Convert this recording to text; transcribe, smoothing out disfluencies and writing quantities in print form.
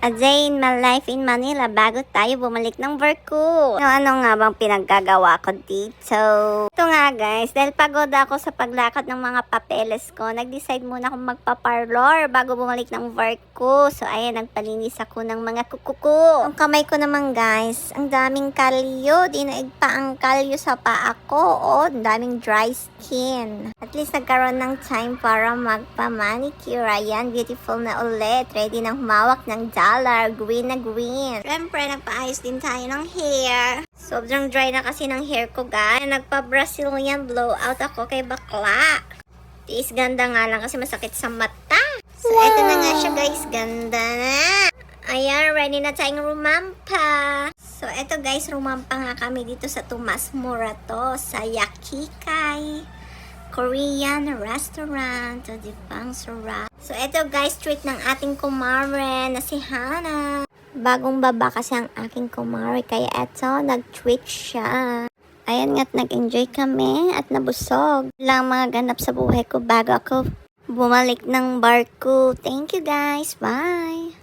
A day in my life in Manila bago tayo bumalik ng barko. Ano nga bang pinaggagawa ko dito? Ito nga guys, dahil pagod ako sa paglakad ng mga papeles ko, nag-decide muna akong magpa-parlor bago bumalik ng barko. So ayan, nagpalinis ako ng mga kukuko. Ang kamay ko naman guys, ang daming kalyo. Dinaig pa ang kalyo sa paa ko. Oh, ang daming dry skin. At least nagkaroon ng time para magpa-manicure. Ayan, beautiful na ulit. Ready nang humawak ng dollar. Green na green. Siyempre, nagpaayos din tayo ng hair. Sobrang dry na kasi ng hair ko, guys. Nagpa-Brazilian blowout ako kay bakla. Tiis ganda nga lang kasi masakit sa mata. So, eto na nga siya, guys. Ganda na. Ayan, ready na tayong rumampa. So, eto guys, rumampa nga kami dito sa Tomas Morato sa Yakikai Korean restaurant. O, di bang sarap? So, eto guys, treat ng ating kumare na si Hana. Bagong baba kasi ang aking kumare, kaya eto, nag-treat siya. Ayan nga't nag-enjoy kami at nabusog. Lang mga ganap sa buhay ko bago ako bumalik ng barko. Thank you guys. Bye!